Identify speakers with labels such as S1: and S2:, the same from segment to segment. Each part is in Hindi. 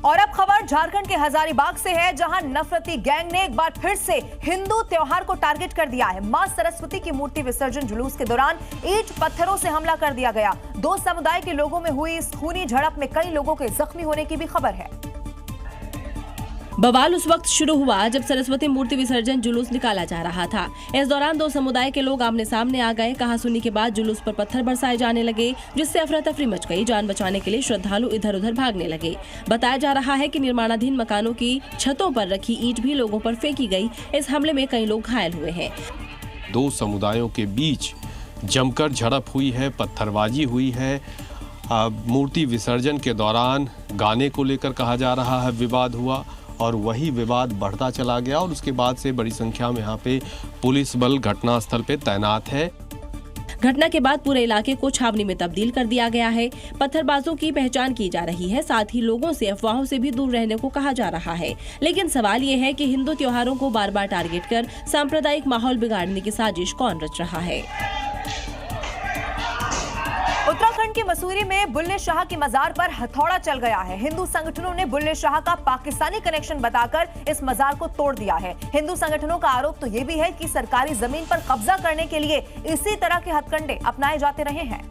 S1: और अब खबर झारखंड के हजारीबाग से है, जहां नफरती गैंग ने एक बार फिर से हिंदू त्योहार को टारगेट कर दिया है। मां सरस्वती की मूर्ति विसर्जन जुलूस के दौरान ईंट पत्थरों से हमला कर दिया गया। दो समुदाय के लोगों में हुई इस खूनी झड़प में कई लोगों के जख्मी होने की भी खबर है।
S2: बवाल उस वक्त शुरू हुआ जब सरस्वती मूर्ति विसर्जन जुलूस निकाला जा रहा था। इस दौरान दो समुदाय के लोग आमने सामने आ गए। कहासुनी के बाद जुलूस पर पत्थर बरसाए जाने लगे, जिससे अफरा तफरी मच गई। जान बचाने के लिए श्रद्धालु इधर उधर भागने लगे। बताया जा रहा है कि निर्माणाधीन मकानों की छतों पर रखी ईंट भी लोगों पर फेंकी गई। इस हमले में कई लोग घायल हुए हैं।
S3: दो समुदायों के बीच जमकर झड़प हुई है, पत्थरबाजी हुई है। मूर्ति विसर्जन के दौरान गाने को लेकर कहा जा रहा है विवाद हुआ और वही विवाद बढ़ता चला गया और उसके बाद से बड़ी संख्या में यहाँ पे पुलिस बल घटनास्थल पे तैनात है।
S2: घटना के बाद पूरे इलाके को छावनी में तब्दील कर दिया गया है। पत्थरबाजों की पहचान की जा रही है। साथ ही लोगों से अफवाहों से भी दूर रहने को कहा जा रहा है। लेकिन सवाल ये है कि हिंदू त्योहारों को बार बार टारगेट कर सांप्रदायिक माहौल बिगाड़ने की साजिश कौन रच रहा है।
S1: उत्तराखंड के मसूरी में बुल्ले शाह की मजार पर हथौड़ा चल गया है। हिंदू संगठनों ने बुल्ले शाह का पाकिस्तानी कनेक्शन बताकर इस मजार को तोड़ दिया है। हिंदू संगठनों का आरोप तो ये भी है कि सरकारी जमीन पर कब्जा करने के लिए इसी तरह के हथकंडे अपनाए जाते रहे हैं।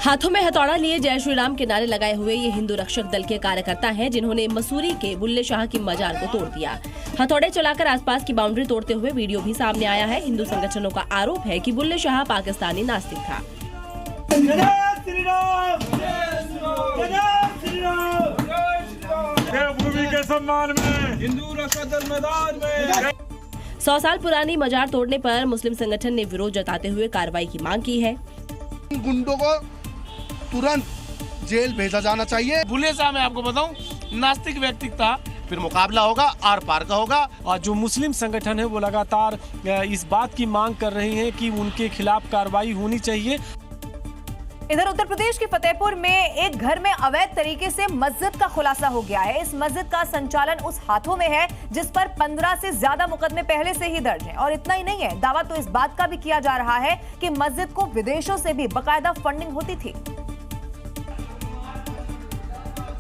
S2: हाथों में हथौड़ा लिए जय श्री राम के नारे लगाए हुए ये हिंदू रक्षक दल के कार्यकर्ता हैं, जिन्होंने मसूरी के बुल्ले शाह की मजार को तोड़ दिया। हथौड़े चलाकर आसपास की बाउंड्री तोड़ते हुए वीडियो भी सामने आया है। हिंदू संगठनों का आरोप है कि बुल्ले शाह पाकिस्तानी नास्तिक था।
S4: भूमि के सम्मान में हिंदू रक्षा दल मैदान में।
S2: 100 साल पुरानी मजार तोड़ने पर मुस्लिम संगठन ने विरोध जताते हुए कार्रवाई की मांग की है।
S5: गुंडों को तुरंत जेल भेजा जाना चाहिए।
S6: बुल्ले शाह मैं आपको बताऊं, नास्तिक व्यक्ति था। फिर मुकाबला होगा, आर पार का होगा।
S7: और जो मुस्लिम संगठन है वो लगातार इस बात की मांग कर रहे हैं कि उनके खिलाफ कार्रवाई होनी चाहिए।
S1: इधर उत्तर प्रदेश के फतेहपुर में एक घर में अवैध तरीके से मस्जिद का खुलासा हो गया है। इस मस्जिद का संचालन उस हाथों में है जिस पर 15 से ज्यादा मुकदमे पहले से ही दर्ज हैं। और इतना ही नहीं है, दावा तो इस बात का भी किया जा रहा है कि मस्जिद को विदेशों से भी बाकायदा फंडिंग होती थी।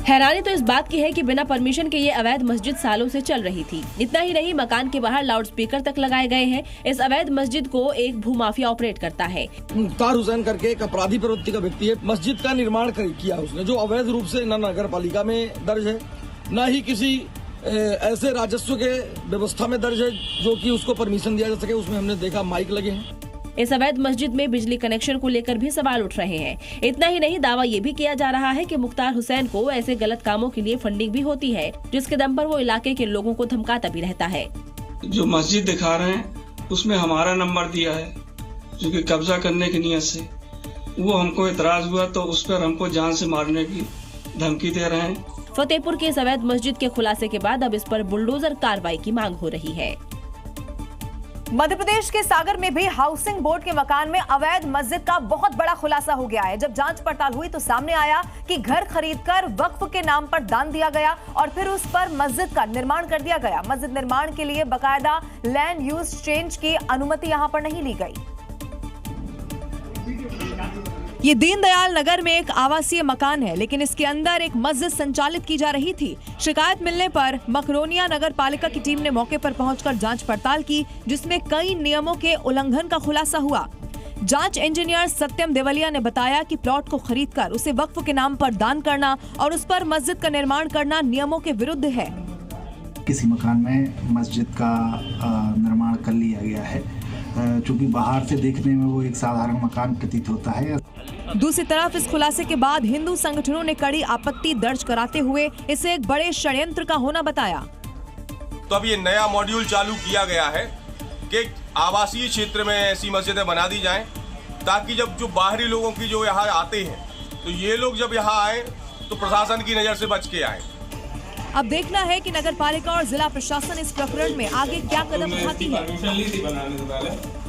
S2: हैरानी तो इस बात की है कि बिना परमिशन के ये अवैध मस्जिद सालों से चल रही थी। इतना ही नहीं, मकान के बाहर लाउडस्पीकर तक लगाए गए हैं। इस अवैध मस्जिद को एक भूमाफिया ऑपरेट करता है।
S8: मुख्तार हुसैन करके एक अपराधी प्रवृत्ति का व्यक्ति है। मस्जिद का निर्माण किया उसने, जो अवैध रूप से न नगर पालिका में दर्ज है, न ही किसी ऐसे राजस्व के व्यवस्था में दर्ज है जो कि उसको परमिशन दिया जा सके। उसमें हमने देखा माइक लगे हैं।
S2: इस अवैध मस्जिद में बिजली कनेक्शन को लेकर भी सवाल उठ रहे हैं। इतना ही नहीं, दावा ये भी किया जा रहा है कि मुख्तार हुसैन को ऐसे गलत कामों के लिए फंडिंग भी होती है, जिसके दम पर वो इलाके के लोगों को धमकाता भी रहता है।
S9: जो मस्जिद दिखा रहे हैं उसमें हमारा नंबर दिया है, जो कि कब्जा करने की नियत से वो हमको इतराज हुआ तो उस पर हमको जान से मारने की धमकी दे रहे हैं।
S2: फतेहपुर के इस अवैध मस्जिद के खुलासे के बाद अब इस पर बुलडोजर कार्रवाई की मांग हो रही है।
S1: मध्य प्रदेश के सागर में भी हाउसिंग बोर्ड के मकान में अवैध मस्जिद का बहुत बड़ा खुलासा हो गया है। जब जांच पड़ताल हुई तो सामने आया कि घर खरीदकर वक्फ के नाम पर दान दिया गया और फिर उस पर मस्जिद का निर्माण कर दिया गया। मस्जिद निर्माण के लिए बाकायदा लैंड यूज चेंज की अनुमति यहां पर नहीं ली गई। ये दीनदयाल नगर में एक आवासीय मकान है, लेकिन इसके अंदर एक मस्जिद संचालित की जा रही थी। शिकायत मिलने पर मकरोनिया नगर पालिका की टीम ने मौके पर पहुंचकर जांच पड़ताल की, जिसमें कई नियमों के उल्लंघन का खुलासा हुआ। जांच इंजीनियर सत्यम देवलिया ने बताया कि प्लॉट को खरीदकर उसे वक्फ के नाम पर दान करना और उस पर मस्जिद का निर्माण करना नियमों के विरुद्ध है।
S10: किसी मकान में मस्जिद का निर्माण कर लिया गया है, चूंकि बाहर से देखने में वो एक साधारण मकान प्रतीत होता है।
S1: दूसरी तरफ इस खुलासे के बाद हिंदू संगठनों ने कड़ी आपत्ति दर्ज कराते हुए इसे एक बड़े षड्यंत्र का होना बताया।
S11: तो अब ये नया मॉड्यूल चालू किया गया है कि आवासीय क्षेत्र में ऐसी मस्जिदें बना दी जाएं, ताकि जब जो बाहरी लोगों की जो यहाँ आते हैं तो ये लोग जब यहाँ आए तो प्रशासन की नजर से बच के आए।
S1: अब देखना है कि नगर पालिका और जिला प्रशासन इस प्रकरण में आगे क्या कदम उठाती है।